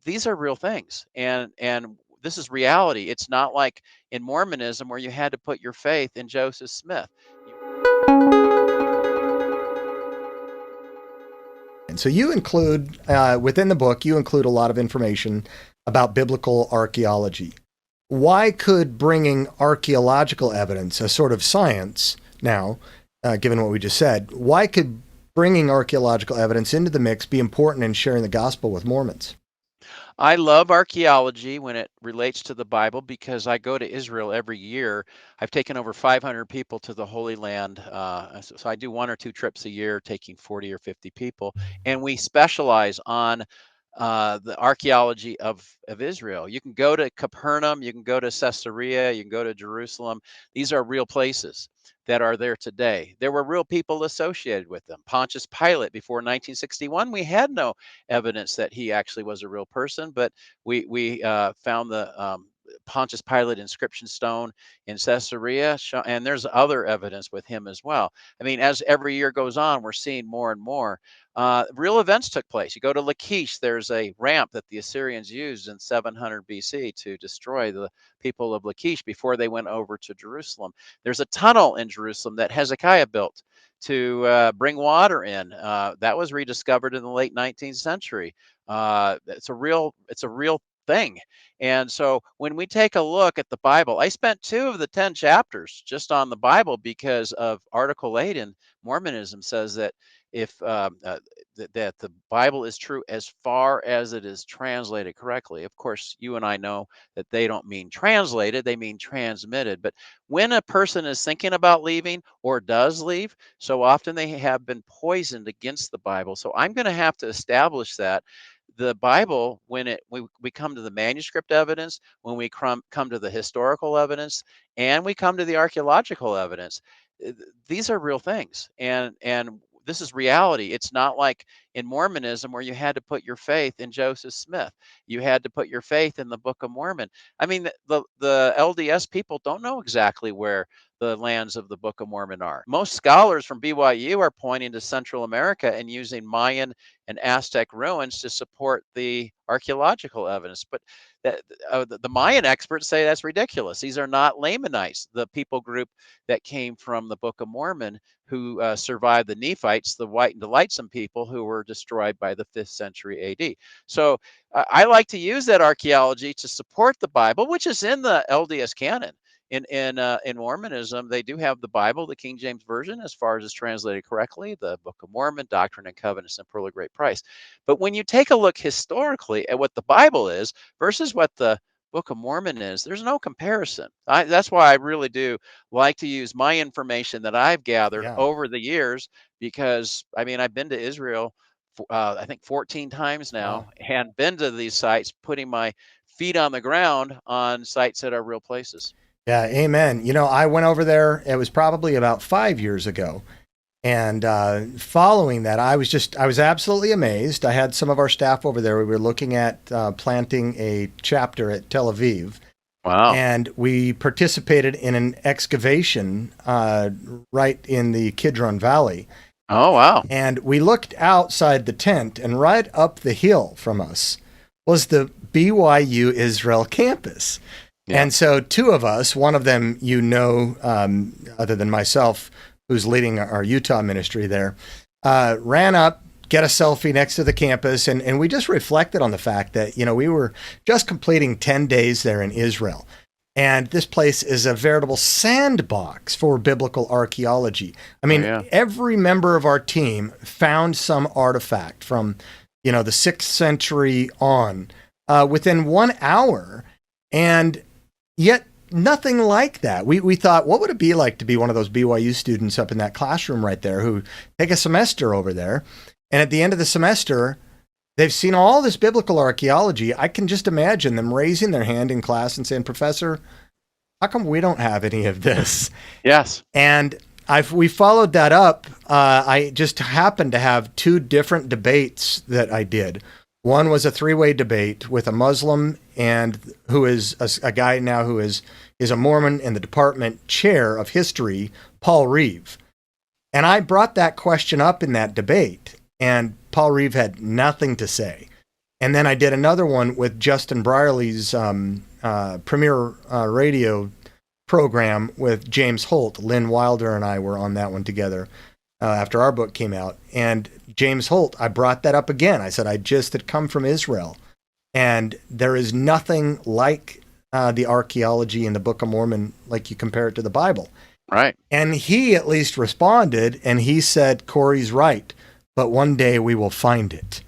these are real things, and this is reality. It's not like in Mormonism where you had to put your faith in Joseph Smith. And so you include, within the book, you include a lot of information about biblical archaeology. Why could bringing archaeological evidence, a sort of science now, given what we just said, why could bringing archaeological evidence into the mix be important in sharing the gospel with Mormons? I love archaeology when it relates to the Bible because I go to Israel every year. I've taken over 500 people to the Holy Land. So I do 1 or 2 trips a year, taking 40 or 50 people. And we specialize on the archaeology of Israel. You can go to Capernaum, you can go to Caesarea, you can go to Jerusalem. These are real places that are there today. There were real people associated with them. Pontius Pilate, before 1961, we had no evidence that he actually was a real person, but we found the Pontius Pilate inscription stone in Caesarea, and there's other evidence with him as well. I mean, as every year goes on, we're seeing more and more. Real events took place. You go to Lachish, there's a ramp that the Assyrians used in 700 BC to destroy the people of Lachish before they went over to Jerusalem. There's a tunnel in Jerusalem that Hezekiah built to bring water in. That was rediscovered in the late 19th century. It's a real thing. And so when we take a look at the Bible, I spent 2 of the 10 chapters just on the Bible because of Article 8 in Mormonism says that if that the Bible is true as far as it is translated correctly. Of course, you and I know that they don't mean translated, they mean transmitted. But when a person is thinking about leaving or does leave, so often they have been poisoned against the Bible. So I'm going to have to establish that the Bible, when we come to the manuscript evidence, when we come to the historical evidence, and we come to the archaeological evidence, these are real things, and this is reality. It's not like in Mormonism where you had to put your faith in Joseph Smith. You had to put your faith in the Book of Mormon. I mean, the LDS people don't know exactly where the lands of the Book of Mormon are. Most scholars from BYU are pointing to Central America and using Mayan and Aztec ruins to support the archaeological evidence. But the Mayan experts say that's ridiculous. These are not Lamanites, the people group that came from the Book of Mormon who survived the Nephites, the white and delightsome people who were destroyed by the 5th century AD. So I like to use that archaeology to support the Bible, which is in the LDS canon. In Mormonism, they do have the Bible, the King James Version, as far as it's translated correctly, the Book of Mormon, Doctrine and Covenants, and Pearl of Great Price. But when you take a look historically at what the Bible is versus what the Book of Mormon is, there's no comparison. That's why I really do like to use my information that I've gathered Yeah. over the years, because I mean, I've been to Israel, I think 14 times Wow. now, and been to these sites, putting my feet on the ground on sites that are real places. Yeah, amen. I went over there, it was probably about 5 years ago. And following that, I was absolutely amazed. I had some of our staff over there. We were looking at planting a chapter at Tel Aviv. Wow. And we participated in an excavation right in the Kidron Valley. Oh, wow. And we looked outside the tent, and right up the hill from us was the BYU Israel campus. Yeah. And so 2 of us, one of them, other than myself, who's leading our Utah ministry there, ran up, get a selfie next to the campus, and we just reflected on the fact that, we were just completing 10 days there in Israel. And this place is a veritable sandbox for biblical archaeology. I mean, Every member of our team found some artifact from, the 6th century on within 1 hour. And yet nothing like that. We thought, what would it be like to be one of those BYU students up in that classroom right there who take a semester over there? And at the end of the semester, they've seen all this biblical archaeology. I can just imagine them raising their hand in class and saying, Professor, how come we don't have any of this? Yes. And we followed that up. I just happened to have 2 different debates that I did. One was a 3-way debate with a Muslim and who is a guy now who is a Mormon and the department chair of history, Paul Reeve. And I brought that question up in that debate, and Paul Reeve had nothing to say. And then I did another one with Justin Brierley's premier radio program with James Holt. Lynn Wilder and I were on that one together after our book came out. And James Holt, I brought that up again. I said I just had come from Israel, and there is nothing like the archaeology in the Book of Mormon, like you compare it to the Bible. Right. And he at least responded, and he said, Corey's right, but one day we will find it.